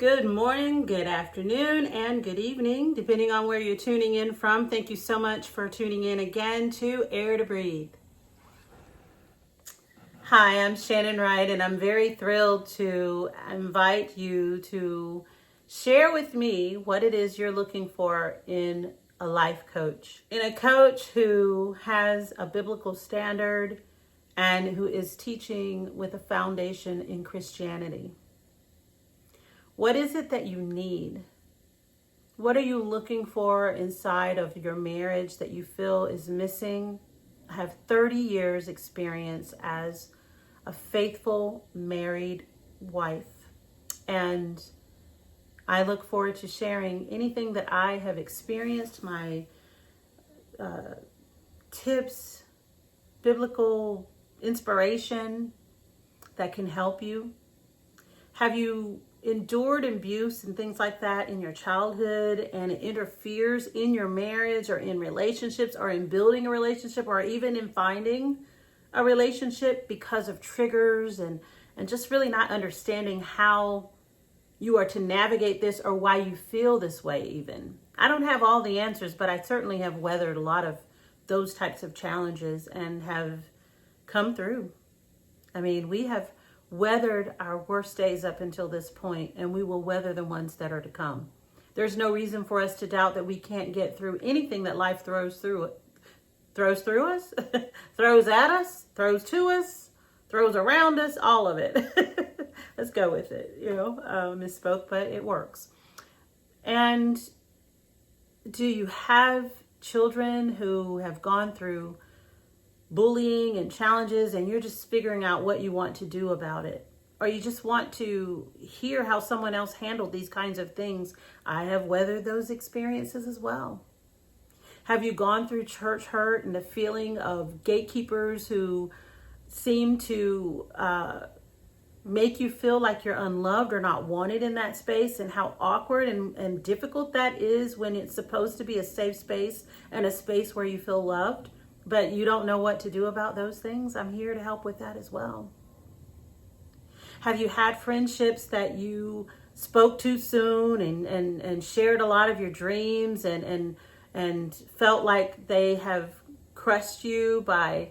Good morning, good afternoon, and good evening, depending on where you're tuning in from. Thank you so much for tuning in again to Air to Breathe. Hi, I'm Shannon Wright, and I'm very thrilled to invite you to share with me what it is you're looking for in a life coach. In a coach who has a biblical standard and who is teaching with a foundation in Christianity. What is it that you need? What are you looking for inside of your marriage that you feel is missing? I have 30 years experience as a faithful married wife, and I look forward to sharing anything that I have experienced, my tips, biblical inspiration that can help you. Have you endured abuse and things like that in your childhood and it interferes in your marriage or in relationships or in building a relationship or even in finding a relationship because of triggers and just really not understanding how you are to navigate this or why you feel this way even? I don't have all the answers, but I certainly have weathered a lot of those types of challenges and have come through. I mean, we have weathered our worst days up until this point, and we will weather the ones that are to come. There's no reason for us to doubt that we can't get through anything that life throws through us, throws at us, throws to us, throws around us, all of it. Let's go with it. Misspoke, but it works. And do you have children who have gone through bullying and challenges and you're just figuring out what you want to do about it? Or you just want to hear how someone else handled these kinds of things? I have weathered those experiences as well. Have you gone through church hurt and the feeling of gatekeepers who seem to make you feel like you're unloved or not wanted in that space, and how awkward and difficult that is when it's supposed to be a safe space and a space where you feel loved, but you don't know what to do about those things? I'm here to help with that as well. Have you had friendships that you spoke too soon and shared a lot of your dreams and felt like they have crushed you by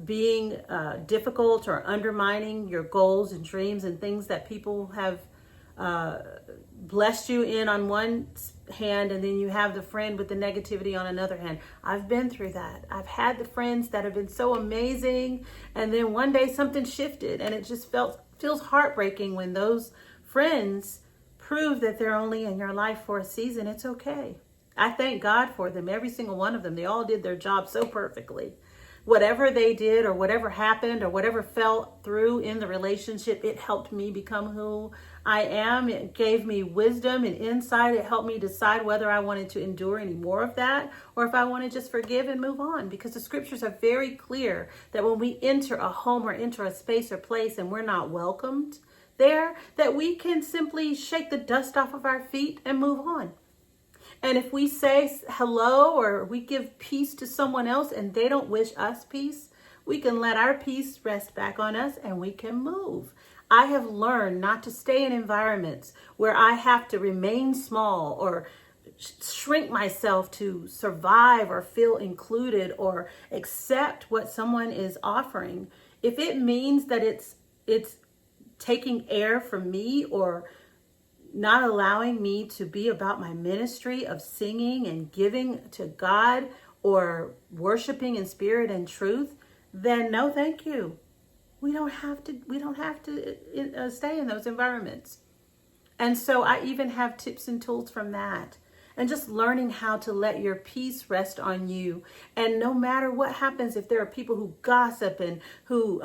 being difficult or undermining your goals and dreams and things that people have blessed you in on one hand, and then you have the friend with the negativity on another hand? I've been through that. I've had the friends that have been so amazing, and then one day something shifted, and it just feels heartbreaking when those friends prove that they're only in your life for a season. It's okay. I thank God for them, every single one of them. They all did their job so perfectly. Whatever they did or whatever happened or whatever fell through in the relationship, it helped me become who I am. It gave me wisdom and insight. It helped me decide whether I wanted to endure any more of that or if I want to just forgive and move on, because the scriptures are very clear that when we enter a home or enter a space or place and we're not welcomed there, that we can simply shake the dust off of our feet and move on. And if we say hello or we give peace to someone else and they don't wish us peace, we can let our peace rest back on us and we can move. I have learned not to stay in environments where I have to remain small or shrink myself to survive or feel included or accept what someone is offering. If it means that it's taking air from me or not allowing me to be about my ministry of singing and giving to God or worshiping in spirit and truth, then no, thank you. We don't have to stay in those environments. And so I even have tips and tools from that. And just learning how to let your peace rest on you. And no matter what happens, if there are people who gossip and who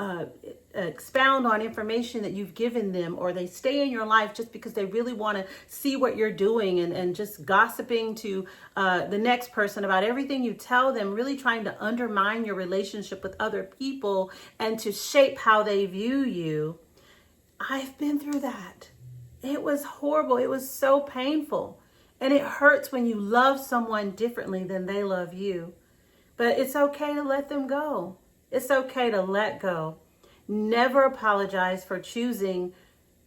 expound on information that you've given them, or they stay in your life just because they really want to see what you're doing and just gossiping to the next person about everything you tell them, really trying to undermine your relationship with other people and to shape how they view you. I've been through that. It was horrible. It was so painful. And it hurts when you love someone differently than they love you. But it's okay to let them go. It's okay to let go. Never apologize for choosing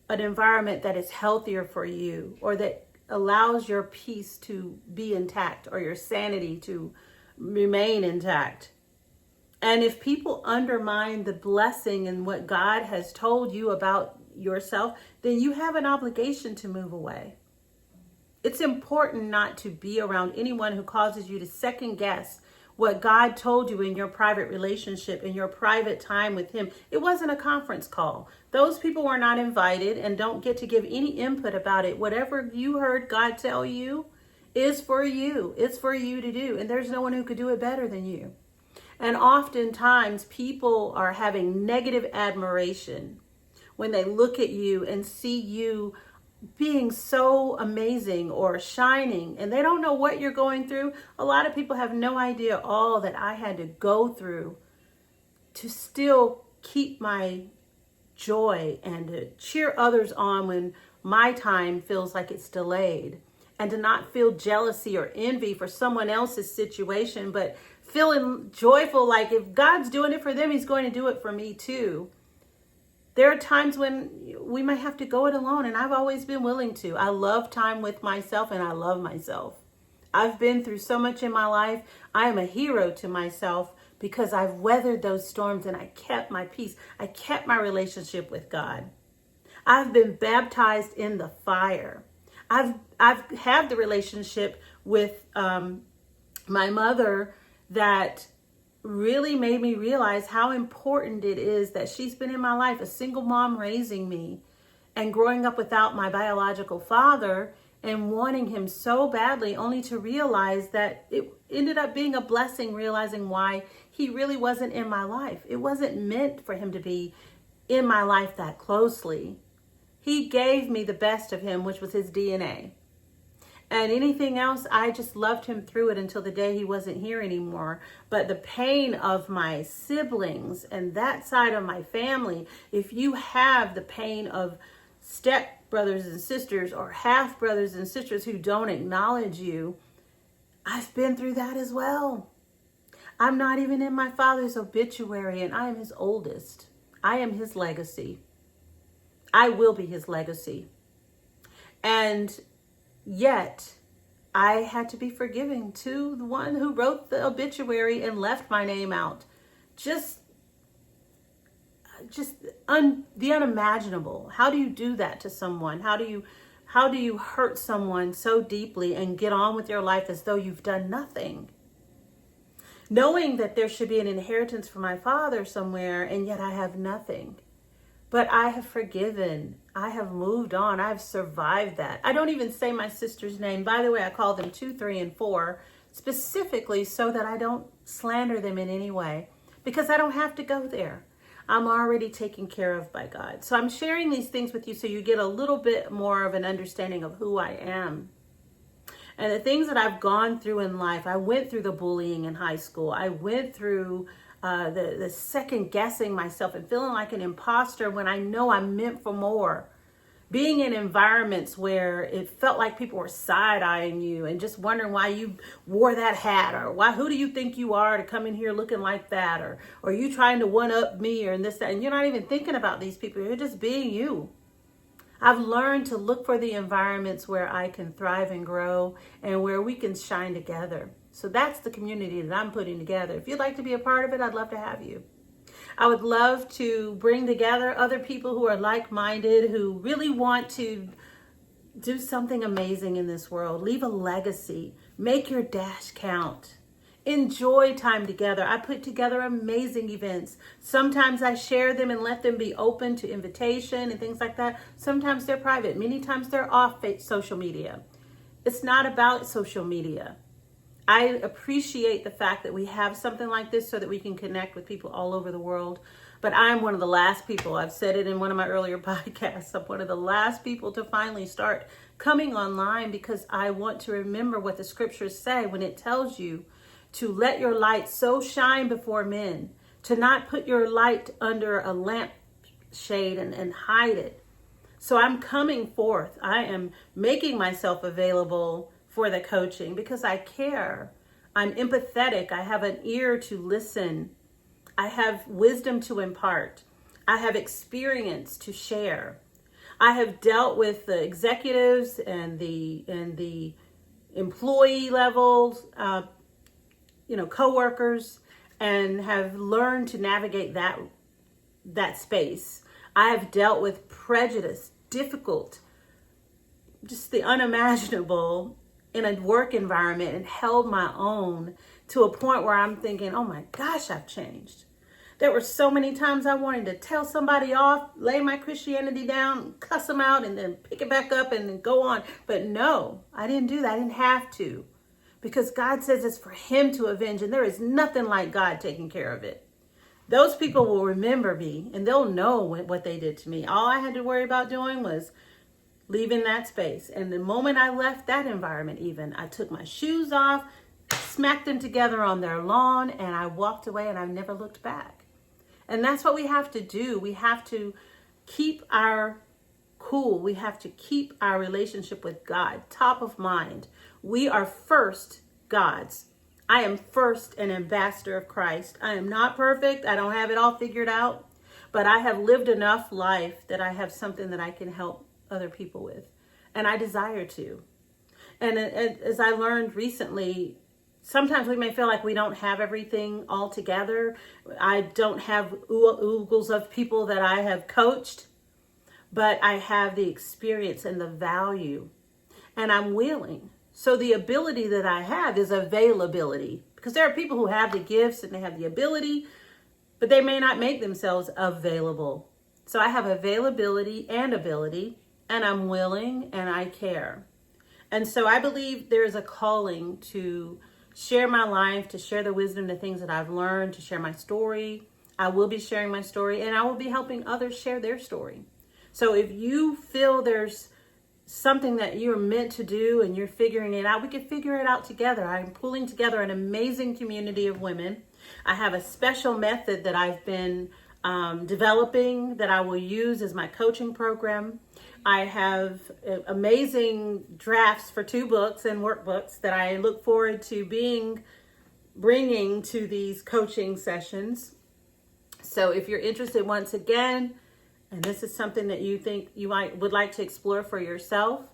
an environment that is healthier for you, or that allows your peace to be intact, or your sanity to remain intact. And if people undermine the blessing and what God has told you about yourself, then you have an obligation to move away. It's important not to be around anyone who causes you to second guess what God told you in your private relationship, in your private time with Him. It wasn't a conference call. Those people were not invited and don't get to give any input about it. Whatever you heard God tell you is for you. It's for you to do. And there's no one who could do it better than you. And oftentimes people are having negative admiration when they look at you and see you being so amazing or shining, and they don't know what you're going through. A lot of people have no idea all that I had to go through to still keep my joy and to cheer others on when my time feels like it's delayed, and to not feel jealousy or envy for someone else's situation, but feeling joyful like if God's doing it for them, He's going to do it for me too. There are times when we might have to go it alone, and I've always been willing to. I love time with myself, and I love myself. I've been through so much in my life. I am a hero to myself because I've weathered those storms and I kept my peace. I kept my relationship with God. I've been baptized in the fire. I've had the relationship with my mother that really made me realize how important it is that she's been in my life, a single mom raising me and growing up without my biological father and wanting him so badly, only to realize that it ended up being a blessing, realizing why he really wasn't in my life. It wasn't meant for him to be in my life that closely. He gave me the best of him, which was his DNA. And anything else, I just loved him through it until the day he wasn't here anymore. But the pain of my siblings and that side of my family, if you have the pain of step brothers and sisters or half brothers and sisters who don't acknowledge you, I've been through that as well. I'm not even in my father's obituary, and I am his oldest. I am his legacy. I will be his legacy. And yet, I had to be forgiving to the one who wrote the obituary and left my name out. The unimaginable. How do you do that to someone? How do you hurt someone so deeply and get on with your life as though you've done nothing? Knowing that there should be an inheritance for my father somewhere, and yet I have nothing. But I have forgiven. I have moved on. I've survived that. I don't even say my sister's name. By the way, I call them 2, 3, and 4 specifically so that I don't slander them in any way, because I don't have to go there. I'm already taken care of by God. So I'm sharing these things with you so you get a little bit more of an understanding of who I am. And the things that I've gone through in life. I went through the bullying in high school. I went through the second guessing myself and feeling like an imposter when I know I'm meant for more. Being in environments where it felt like people were side-eyeing you and just wondering why you wore that hat, or who do you think you are to come in here looking like that, or you trying to one-up me, or this, that, and you're not even thinking about these people. You're just being you. I've learned to look for the environments where I can thrive and grow and where we can shine together. So that's the community that I'm putting together. If you'd like to be a part of it, I'd love to have you. I would love to bring together other people who are like-minded, who really want to do something amazing in this world. Leave a legacy. Make your dash count. Enjoy time together. I put together amazing events. Sometimes I share them and let them be open to invitation and things like that. Sometimes they're private. Many times they're off social media. It's not about social media. I appreciate the fact that we have something like this so that we can connect with people all over the world. But I'm one of the last people, I've said it in one of my earlier podcasts, I'm one of the last people to finally start coming online, because I want to remember what the scriptures say when it tells you to let your light so shine before men, to not put your light under a lamp shade and hide it. So I'm coming forth. I am making myself available for the coaching because I care. I'm empathetic. I have an ear to listen. I have wisdom to impart. I have experience to share. I have dealt with the executives and the employee levels, coworkers, and have learned to navigate that space. I have dealt with prejudice, difficult, just the unimaginable in a work environment, and held my own to a point where I'm thinking, oh my gosh, I've changed. There were so many times I wanted to tell somebody off, lay my Christianity down, cuss them out, and then pick it back up and then go on. But no, I didn't do that. I didn't have to, because God says it's for him to avenge, and there is nothing like God taking care of it. Those people will remember me, and they'll know what they did to me. All I had to worry about doing was leaving that space. And the moment I left that environment, even, I took my shoes off, smacked them together on their lawn, and I walked away, and I've never looked back. And that's what we have to do. We have to keep our cool. We have to keep our relationship with God top of mind. We are first God's. I am first an ambassador of Christ. I am not perfect. I don't have it all figured out, but I have lived enough life that I have something that I can help other people with. And I desire to. And as I learned recently, sometimes we may feel like we don't have everything all together. I don't have oogles of people that I have coached, but I have the experience and the value, and I'm willing. So the ability that I have is availability, because there are people who have the gifts and they have the ability, but they may not make themselves available. So I have availability and ability, and I'm willing, and I care. And so I believe there is a calling to share my life, to share the wisdom, the things that I've learned, to share my story. I will be sharing my story, and I will be helping others share their story. So if you feel there's something that you're meant to do and you're figuring it out, we can figure it out together. I'm pulling together an amazing community of women. I have a special method that I've been developing that I will use as my coaching program. I have amazing drafts for 2 books and workbooks that I look forward to bringing to these coaching sessions. So if you're interested, once again, and this is something that you think you would like to explore for yourself,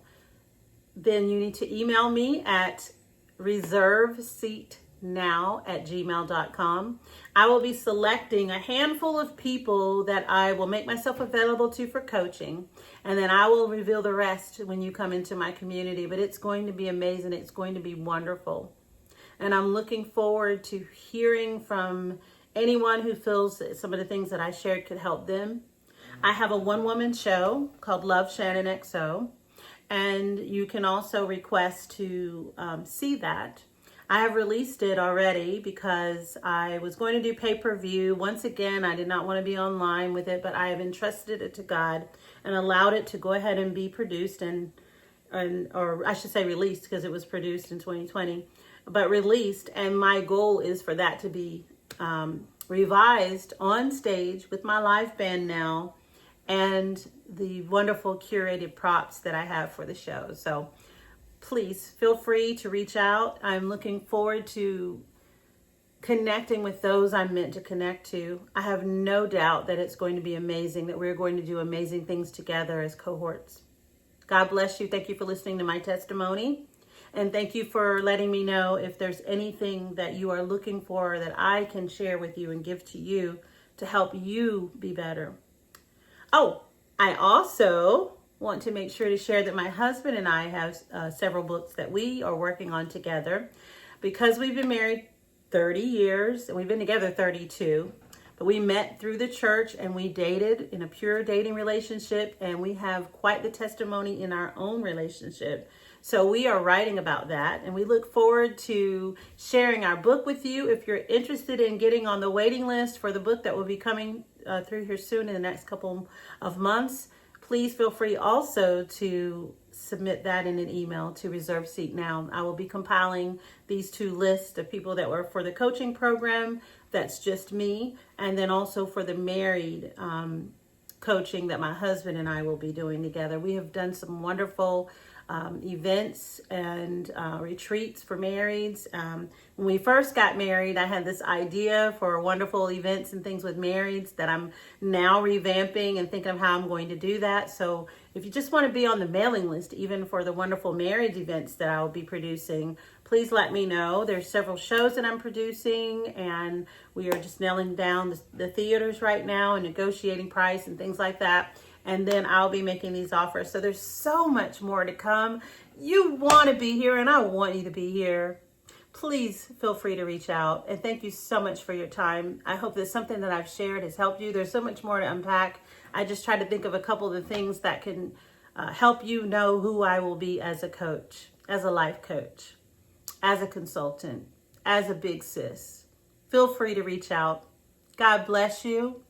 then you need to email me at reserveseatnow@gmail.com. I will be selecting a handful of people that I will make myself available to for coaching, and then I will reveal the rest when you come into my community. But it's going to be amazing. It's going to be wonderful. And I'm looking forward to hearing from anyone who feels that some of the things that I shared could help them. I have a one-woman show called Love Shannon XO, and you can also request to see that. I have released it already because I was going to do pay-per-view. Once again, I did not want to be online with it, but I have entrusted it to God and allowed it to go ahead and be produced or I should say released, because it was produced in 2020, but released. And my goal is for that to be revised on stage with my live band now and the wonderful curated props that I have for the show. So please feel free to reach out. I'm looking forward to connecting with those I'm meant to connect to. I have no doubt that it's going to be amazing, that we're going to do amazing things together as cohorts. God bless you. Thank you for listening to my testimony. And thank you for letting me know if there's anything that you are looking for that I can share with you and give to you to help you be better. Oh, I also want to make sure to share that my husband and I have several books that we are working on together, because we've been married 30 years and we've been together 32. But we met through the church and we dated in a pure dating relationship, and we have quite the testimony in our own relationship. So we are writing about that, and we look forward to sharing our book with you. If you're interested in getting on the waiting list for the book that will be coming through here soon in the next couple of months, please feel free also to submit that in an email to Reserve Seat Now. I will be compiling these 2 lists of people that were for the coaching program, that's just me, and then also for the married coaching that my husband and I will be doing together. We have done some wonderful events and retreats for marrieds. When we first got married, I had this idea for wonderful events and things with marrieds that I'm now revamping and thinking of how I'm going to do that. So if you just want to be on the mailing list, even for the wonderful marriage events that I'll be producing, please let me know. There's several shows that I'm producing, and we are just nailing down the theaters right now and negotiating price and things like that. And then I'll be making these offers. So there's so much more to come. You want to be here, and I want you to be here. Please feel free to reach out. And thank you so much for your time. I hope that something that I've shared has helped you. There's so much more to unpack. I just tried to think of a couple of the things that can help you know who I will be as a coach, as a life coach, as a consultant, as a big sis. Feel free to reach out. God bless you.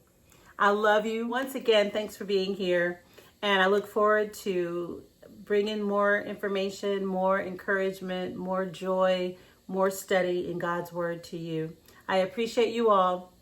I love you. Once again, thanks for being here. And I look forward to bringing more information, more encouragement, more joy, more study in God's word to you. I appreciate you all.